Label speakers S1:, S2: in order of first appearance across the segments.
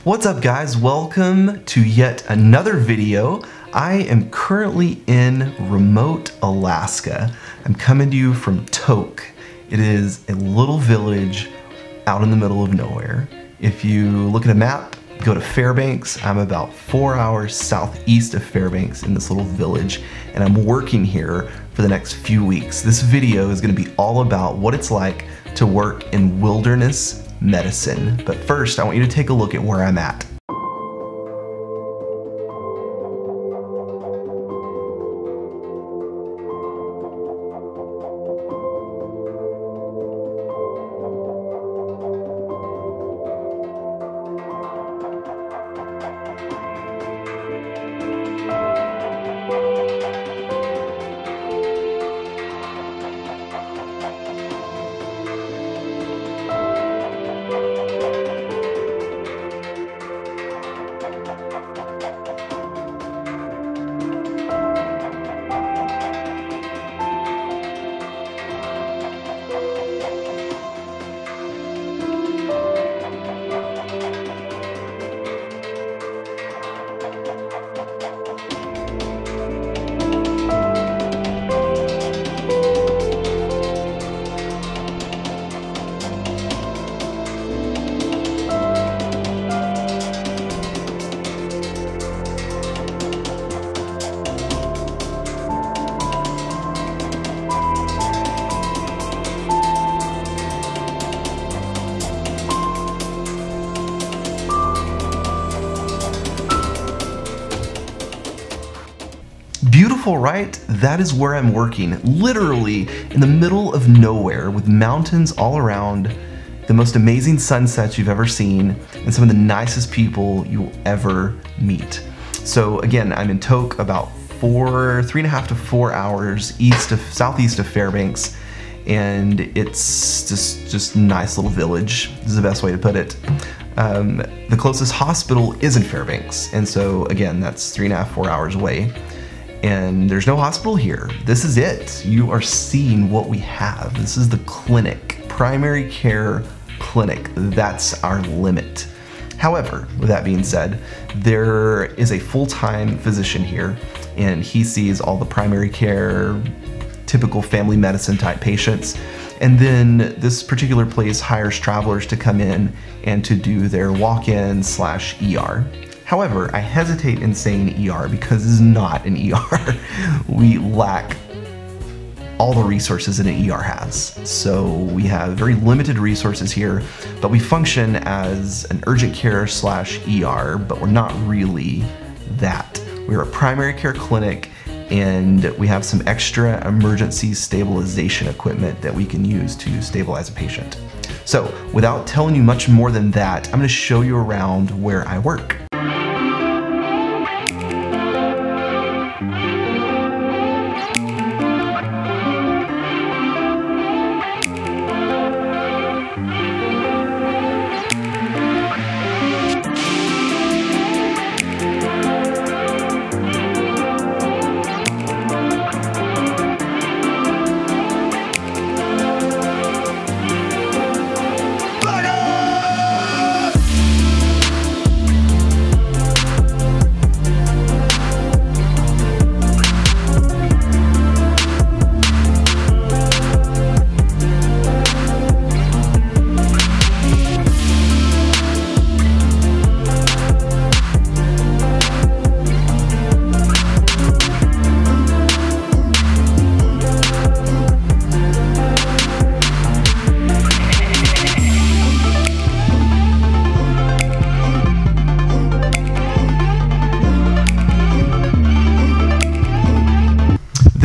S1: What's up guys, welcome to yet another video. I am currently in remote Alaska. I'm coming to you from Tok. It is a little village out in the middle of nowhere. If you look at a map, go to Fairbanks. I'm about 4 hours southeast of Fairbanks in this little village, and I'm working here for the next few weeks. This video is going to be all about what it's like to work in wilderness medicine. But first, I want you to take a look at where I'm at. Beautiful, right? That is where I'm working, literally in the middle of nowhere with mountains all around, the most amazing sunsets you've ever seen, and some of the nicest people you'll ever meet. So again, I'm in Tok, about 3.5 to 4 hours southeast of Fairbanks, and it's just a nice little village. This is the best way to put it. The closest hospital is in Fairbanks, and so again, that's 3.5 to 4 hours away. And there's no hospital here. This is it. You are seeing what we have. This is the clinic, primary care clinic. That's our limit. However, with that being said, there is a full-time physician here, and he sees all the primary care, typical family medicine type patients. And then this particular place hires travelers to come in and to do their walk-in/ER. However, I hesitate in saying ER because this is not an ER. We lack all the resources that an ER has. So we have very limited resources here, but we function as an urgent care/ER, but we're not really that. We're a primary care clinic, and we have some extra emergency stabilization equipment that we can use to stabilize a patient. So without telling you much more than that, I'm going to show you around where I work.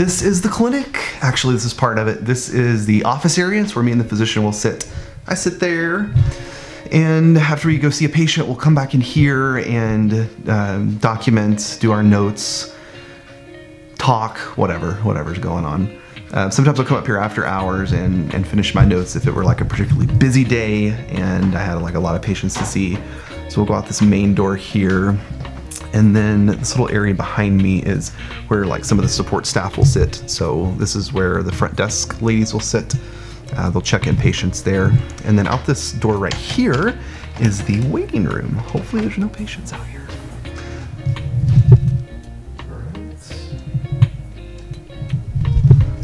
S1: This is the clinic. Actually, this is part of it. This is the office area. It's where me and the physician will sit. I sit there, and after we go see a patient, we'll come back in here and document, do our notes, talk, whatever's going on. Sometimes I'll come up here after hours and finish my notes if it were like a particularly busy day and I had like a lot of patients to see. So we'll go out this main door here, and then this little area behind me is where like some of the support staff will sit. So this is where the front desk ladies will sit. They'll check in patients there. And then out this door right here is the waiting room. Hopefully there's no patients out here.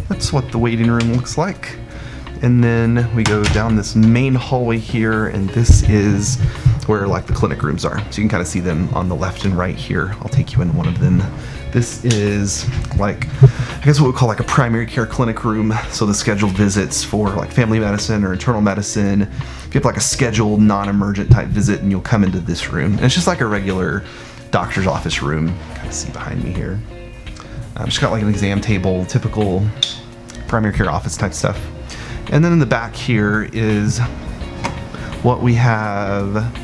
S1: That's what the waiting room looks like. And then we go down this main hallway here, and this is where like the clinic rooms are. So you can kind of see them on the left and right here. I'll take you in one of them. This is like, I guess what we call like a primary care clinic room. So the scheduled visits for like family medicine or internal medicine. If you have like a scheduled non-emergent type visit, and you'll come into this room. And it's just like a regular doctor's office room. Kind of see behind me here. Just got like an exam table, typical primary care office type stuff. And then in the back here is what we have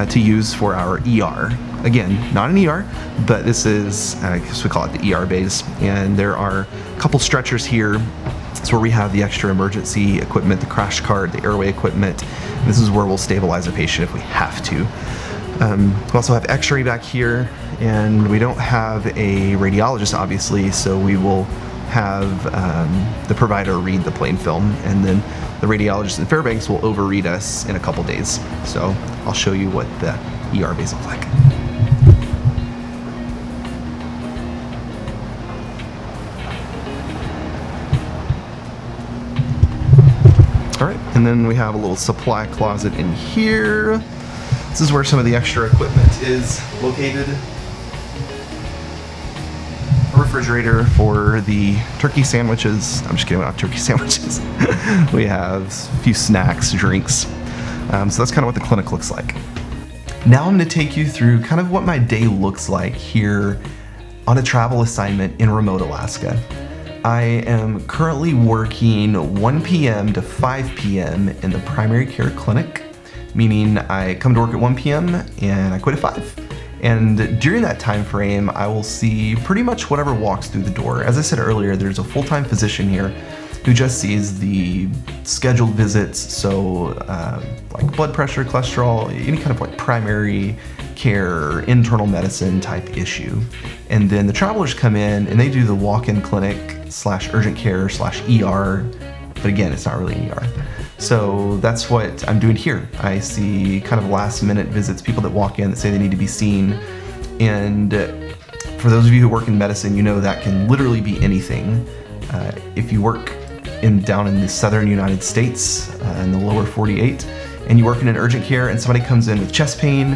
S1: to use for our ER. Again, not an ER, but this is, I guess we call it the ER base. And there are a couple stretchers here. It's where we have the extra emergency equipment, the crash cart, the airway equipment. And this is where we'll stabilize a patient if we have to. We also have x-ray back here, and we don't have a radiologist obviously, so we will have the provider read the plain film, and then the radiologist in Fairbanks will overread us in a couple days. So I'll show you what the ER base looks like. All right, and then we have a little supply closet in here. This is where some of the extra equipment is located. A refrigerator for the turkey sandwiches. I'm just kidding, we don't have turkey sandwiches. We have a few snacks, drinks. So that's kind of what the clinic looks like. Now I'm going to take you through kind of what my day looks like here on a travel assignment in remote Alaska. I am currently working 1 p.m. to 5 p.m. in the primary care clinic, meaning I come to work at 1 p.m. and I quit at 5. And during that time frame, I will see pretty much whatever walks through the door. As I said earlier, there's a full-time physician here who just sees the scheduled visits, so like blood pressure, cholesterol, any kind of like primary care, internal medicine type issue. And then the travelers come in and they do the walk-in clinic / urgent care / ER, but again, it's not really an ER. So that's what I'm doing here. I see kind of last minute visits, people that walk in that say they need to be seen. And for those of you who work in medicine, you know that can literally be anything. If you work down in the southern United States, in the lower 48, and you work in an urgent care and somebody comes in with chest pain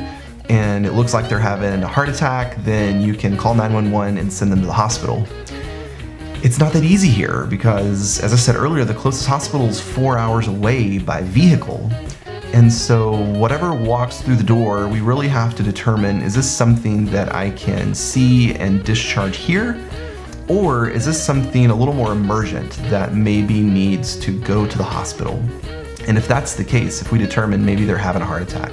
S1: and it looks like they're having a heart attack, then you can call 911 and send them to the hospital. It's not that easy here because, as I said earlier, the closest hospital is 4 hours away by vehicle. And so whatever walks through the door, we really have to determine, is this something that I can see and discharge here? Or is this something a little more emergent that maybe needs to go to the hospital? And if that's the case, if we determine maybe they're having a heart attack,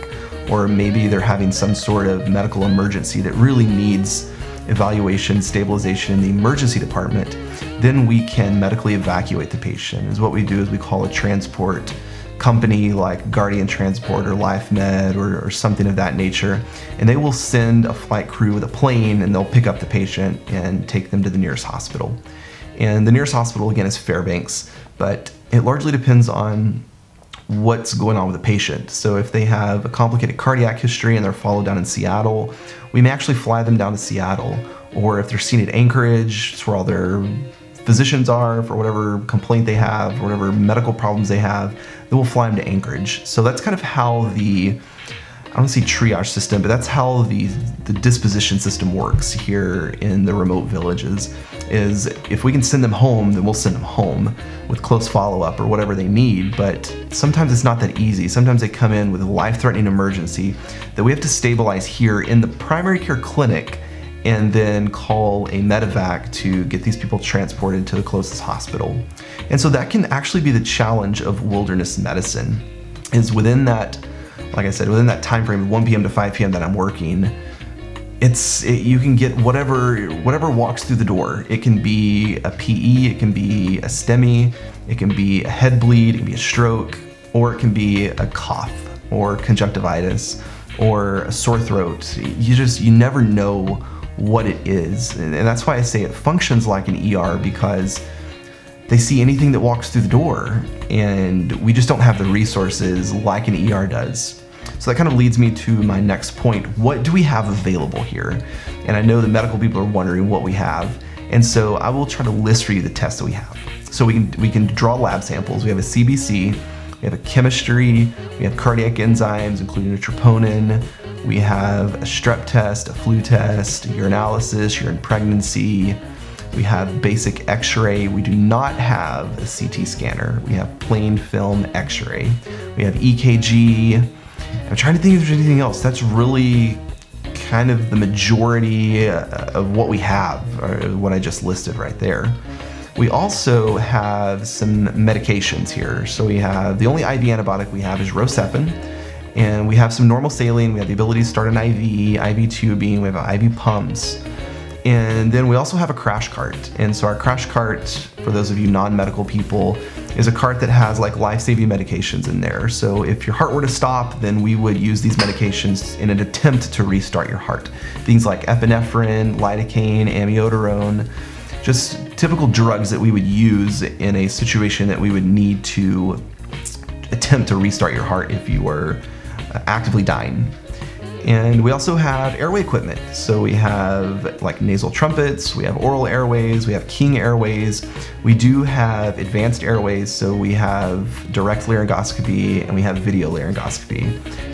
S1: or maybe they're having some sort of medical emergency that really needs evaluation, stabilization in the emergency department, then we can medically evacuate the patient. Is what we do is we call a transport company like Guardian Transport or LifeMed or something of that nature, and they will send a flight crew with a plane and they'll pick up the patient and take them to the nearest hospital. And the nearest hospital again is Fairbanks, but it largely depends on what's going on with the patient. So if they have a complicated cardiac history and they're followed down in Seattle, we may actually fly them down to Seattle. Or if they're seen at Anchorage, it's where all their physicians are for whatever complaint they have, or whatever medical problems they have, then we'll fly them to Anchorage. So that's kind of how the, I don't say triage system, but that's how the disposition system works here in the remote villages, is if we can send them home, then we'll send them home with close follow-up or whatever they need. But sometimes it's not that easy. Sometimes they come in with a life-threatening emergency that we have to stabilize here in the primary care clinic and then call a medevac to get these people transported to the closest hospital. And so that can actually be the challenge of wilderness medicine, is within that, like I said, within that time frame of 1 p.m. to 5 p.m. that I'm working, you can get whatever walks through the door. It can be a PE, it can be a STEMI, it can be a head bleed, it can be a stroke, or it can be a cough or conjunctivitis or a sore throat. You never know what it is. And that's why I say it functions like an ER, because they see anything that walks through the door, and we just don't have the resources like an ER does. So that kind of leads me to my next point. What do we have available here? And I know the medical people are wondering what we have. And so I will try to list for you the tests that we have. So we can draw lab samples. We have a CBC, we have a chemistry, we have cardiac enzymes, including a troponin. We have a strep test, a flu test, a urinalysis, urine pregnancy. We have basic x-ray. We do not have a CT scanner. We have plain film x-ray. We have EKG. I'm trying to think if there's anything else. That's really kind of the majority of what we have, or what I just listed right there. We also have some medications here. So we have, the only IV antibiotic we have is Rocephin, and we have some normal saline. We have the ability to start an IV tubing, we have IV pumps. And then we also have a crash cart. And so our crash cart, for those of you non-medical people, is a cart that has like life-saving medications in there. So if your heart were to stop, then we would use these medications in an attempt to restart your heart. Things like epinephrine, lidocaine, amiodarone, just typical drugs that we would use in a situation that we would need to attempt to restart your heart if you were actively dying. And we also have airway equipment. So we have like nasal trumpets, we have oral airways, we have King airways. We do have advanced airways, so we have direct laryngoscopy and we have video laryngoscopy.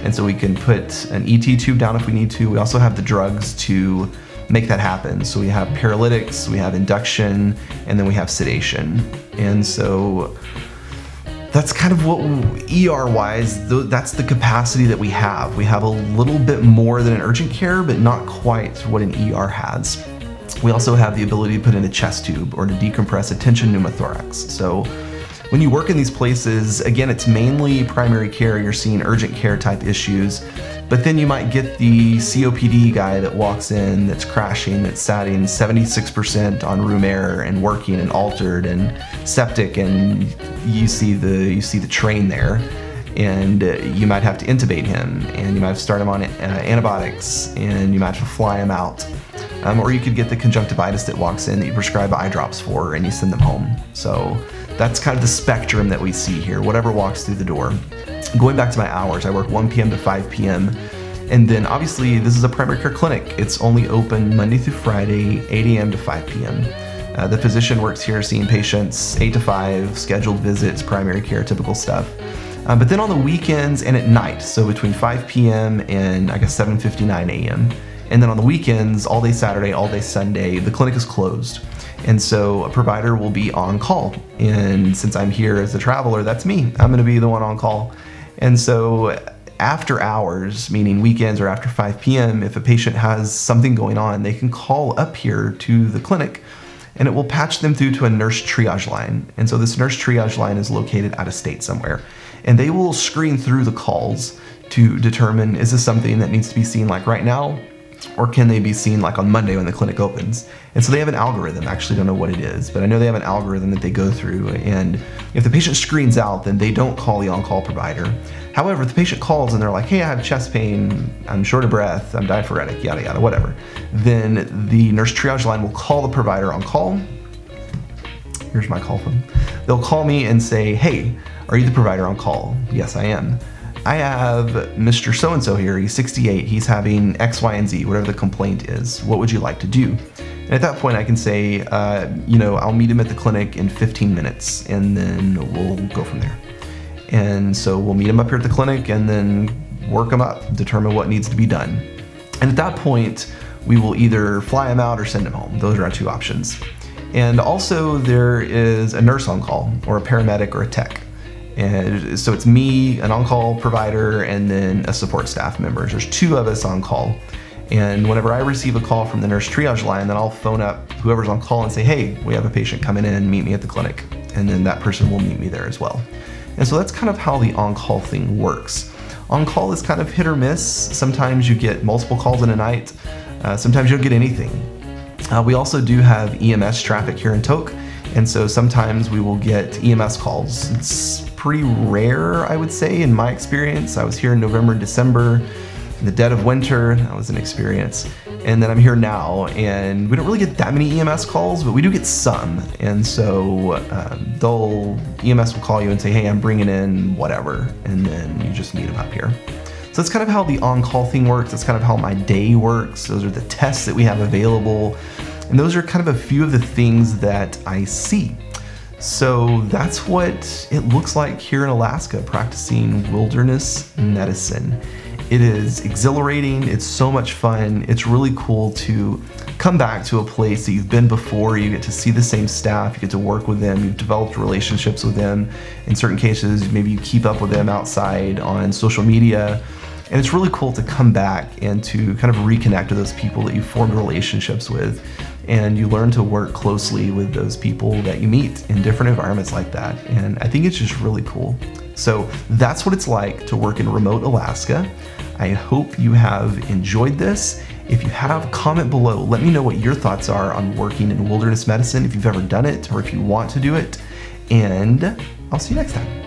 S1: And so we can put an ET tube down if we need to. We also have the drugs to make that happen. So we have paralytics, we have induction, and then we have sedation. And so that's kind of what, ER-wise, that's the capacity that we have. We have a little bit more than an urgent care, but not quite what an ER has. We also have the ability to put in a chest tube or to decompress a tension pneumothorax. So when you work in these places, again, it's mainly primary care. You're seeing urgent care type issues, but then you might get the COPD guy that walks in, that's crashing, that's satting 76% on room air and working and altered and septic, and you see the train there, and you might have to intubate him, and you might have to start him on antibiotics, and you might have to fly him out. Or you could get the conjunctivitis that walks in that you prescribe eye drops for and you send them home. So that's kind of the spectrum that we see here, whatever walks through the door. Going back to my hours, I work 1 p.m. to 5 p.m. And then obviously this is a primary care clinic. It's only open Monday through Friday, 8 a.m. to 5 p.m. The physician works here seeing patients 8 to 5, scheduled visits, primary care, typical stuff. But then on the weekends and at night, so between 5 p.m. and I guess 7:59 a.m. And then on the weekends, all day Saturday, all day Sunday, the clinic is closed. And so a provider will be on call. And since I'm here as a traveler, that's me. I'm gonna be the one on call. And so after hours, meaning weekends or after 5 p.m., if a patient has something going on, they can call up here to the clinic and it will patch them through to a nurse triage line. And so this nurse triage line is located out of state somewhere. And they will screen through the calls to determine, is this something that needs to be seen like right now? Or can they be seen like on Monday when the clinic opens? And so they have an algorithm, I actually don't know what it is, but I know they have an algorithm that they go through, and if the patient screens out, then they don't call the on-call provider. However, if the patient calls and they're like, hey, I have chest pain, I'm short of breath, I'm diaphoretic, yada yada, whatever, then the nurse triage line will call the provider on call. Here's my call phone. They'll call me and say, hey, are you the provider on call? Yes, I am. I have Mr. So-and-so here, he's 68, he's having X, Y, and Z, whatever the complaint is. What would you like to do? And at that point I can say, I'll meet him at the clinic in 15 minutes and then we'll go from there. And so we'll meet him up here at the clinic and then work him up, determine what needs to be done. And at that point, we will either fly him out or send him home. Those are our two options. And also there is a nurse on call or a paramedic or a tech. And so it's me, an on-call provider, and then a support staff member. There's 2 of us on call. And whenever I receive a call from the nurse triage line, then I'll phone up whoever's on call and say, hey, we have a patient coming in, meet me at the clinic. And then that person will meet me there as well. And so that's kind of how the on-call thing works. On-call is kind of hit or miss. Sometimes you get multiple calls in a night. Sometimes you don't get anything. We also do have EMS traffic here in Tok, and so sometimes we will get EMS calls. It's pretty rare, I would say, in my experience. I was here in November and December, in the dead of winter. That was an experience. And then I'm here now, and we don't really get that many EMS calls, but we do get some. And so EMS will call you and say, hey, I'm bringing in whatever, and then you just meet them up here. So that's kind of how the on-call thing works. That's kind of how my day works. Those are the tests that we have available. And those are kind of a few of the things that I see. So that's what it looks like here in Alaska, practicing wilderness medicine. It is exhilarating, it's so much fun, it's really cool to come back to a place that you've been before, you get to see the same staff, you get to work with them, you've developed relationships with them. In certain cases, maybe you keep up with them outside on social media. And it's really cool to come back and to kind of reconnect with those people that you formed relationships with. And you learn to work closely with those people that you meet in different environments like that. And I think it's just really cool. So that's what it's like to work in remote Alaska. I hope you have enjoyed this. If you have, comment below. Let me know what your thoughts are on working in wilderness medicine, if you've ever done it or if you want to do it. And I'll see you next time.